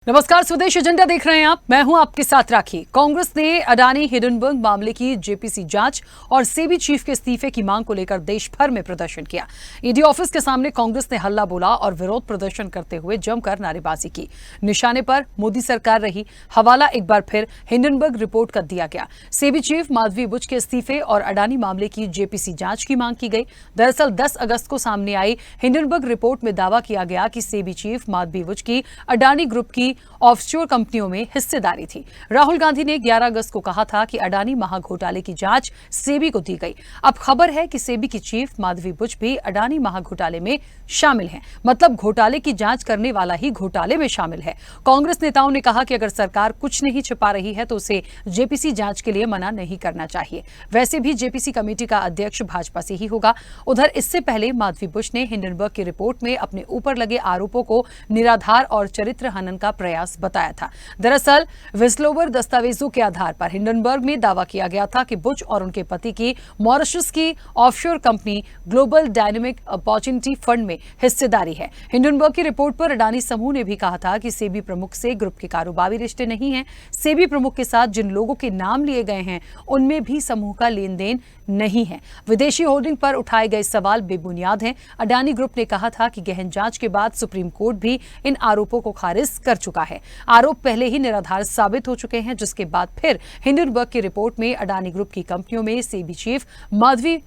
नमस्कार, स्वदेश एजेंडा देख रहे हैं आप। मैं हूं आपके साथ राखी। कांग्रेस ने अडानी हिंडनबर्ग मामले की जेपीसी जांच और सेबी चीफ के इस्तीफे की मांग को लेकर देश भर में प्रदर्शन किया। ईडी ऑफिस के सामने कांग्रेस ने हल्ला बोला और विरोध प्रदर्शन करते हुए जमकर नारेबाजी की। निशाने पर मोदी सरकार रही। हवाला एक बार फिर हिंडनबर्ग रिपोर्ट का दिया गया। सेबी चीफ माधवी बुच के इस्तीफे और अडानी मामले की जेपीसी जांच की मांग की गई। दरअसल 10 अगस्त को सामने आई हिंडनबर्ग रिपोर्ट में दावा किया गया कि सेबी चीफ माधवी बुच की अडानी ग्रुप की ऑफशोर कंपनियों में हिस्सेदारी थी। राहुल गांधी ने 11 अगस्त को कहा था कि अडानी महाघोटाले की जांच सेबी को दी गई। अब खबर है कि सेबी की चीफ माधवी बुच भी अडानी महाघोटाले में शामिल हैं। मतलब घोटाले की जांच करने वाला ही घोटाले में शामिल है। कांग्रेस नेताओं ने कहा कि अगर सरकार कुछ नहीं छिपा रही है तो उसे जेपीसी जांच के लिए मना नहीं करना चाहिए। वैसे भी जेपीसी कमेटी का अध्यक्ष भाजपा से ही होगा। उधर इससे पहले माधवी बुच ने हिंडनबर्ग की रिपोर्ट में अपने ऊपर लगे आरोपों को निराधार और चरित्र हनन का प्रयास बताया था। दरअसल विस्लोवर दस्तावेजों के आधार पर हिंडनबर्ग में दावा किया गया था कि बुच और उनके पति की मॉरिशस की offshore company global dynamic opportunity fund में हिस्सेदारी है। हिंडनबर्ग की रिपोर्ट पर अडानी समूह ने भी कहा था कि सेबी प्रमुख से ग्रुप के कारोबारी रिश्ते नहीं हैं। सेबी प्रमुख के साथ जिन लोगों के नाम लिए गए हैं उनमें भी समूह का लेन देन नहीं है। विदेशी होल्डिंग पर उठाए गए सवाल बेबुनियाद हैं। अडानी ग्रुप ने कहा था कि गहन जांच के बाद सुप्रीम कोर्ट भी इन आरोपों को खारिज कर चुका है। आरोप पहले ही निराधार साबित हो चुके हैं, जिसके बाद फिर हिंडनबर्ग की रिपोर्ट में अडानी ग्रुप की कंपनियों में सेबी चीफ माधवी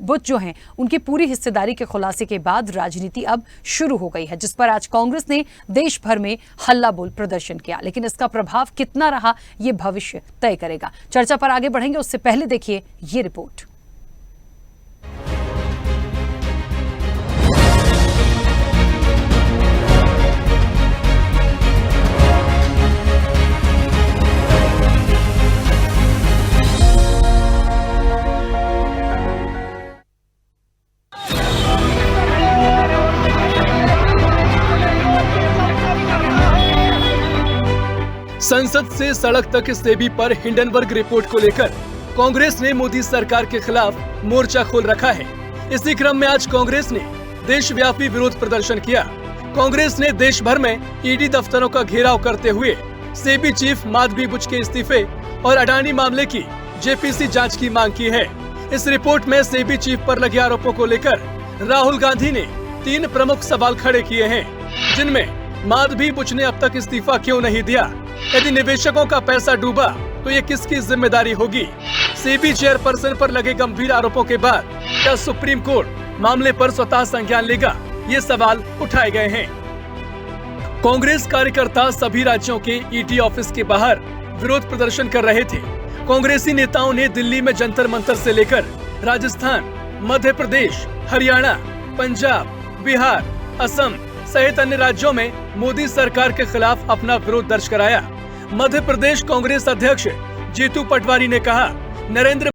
बुच जो हैं उनकी पूरी हिस्सेदारी के खुलासे के बाद राजनीति अब शुरू हो गई है, जिस पर आज कांग्रेस ने देश भर में हल्ला बोल प्रदर्शन किया। लेकिन इसका प्रभाव कितना रहा ये भविष्य तय करेगा। चर्चा पर आगे बढ़ेंगे, उससे पहले देखिए ये रिपोर्ट। संसद से सड़क तक सेबी पर हिंडनबर्ग रिपोर्ट को लेकर कांग्रेस ने मोदी सरकार के खिलाफ मोर्चा खोल रखा है। इसी क्रम में आज कांग्रेस ने देशव्यापी विरोध प्रदर्शन किया। कांग्रेस ने देश भर में ईडी दफ्तरों का घेराव करते हुए सेबी चीफ माधवी बुच के इस्तीफे और अडानी मामले की जेपीसी जांच की मांग की है। इस रिपोर्ट में सेबी चीफ पर लगे आरोपों को लेकर राहुल गांधी ने 3 प्रमुख सवाल खड़े किए हैं, जिनमें माधवी बुच ने अब तक इस्तीफा क्यों नहीं दिया? यदि निवेशकों का पैसा डूबा तो ये किसकी जिम्मेदारी होगी? सेबी चेयरपर्सन पर लगे गंभीर आरोपों के बाद क्या सुप्रीम कोर्ट मामले पर स्वतः संज्ञान लेगा? ये सवाल उठाए गए हैं। कांग्रेस कार्यकर्ता सभी राज्यों के ईडी ऑफिस के बाहर विरोध प्रदर्शन कर रहे थे। कांग्रेसी नेताओं ने दिल्ली में जंतर मंतर से लेकर राजस्थान, मध्य प्रदेश, हरियाणा, पंजाब, बिहार, असम सहित अन्य राज्यों में मोदी सरकार के खिलाफ अपना विरोध दर्ज कराया। मध्य प्रदेश कांग्रेस अध्यक्ष जीतू पटवारी ने कहा, नरेंद्र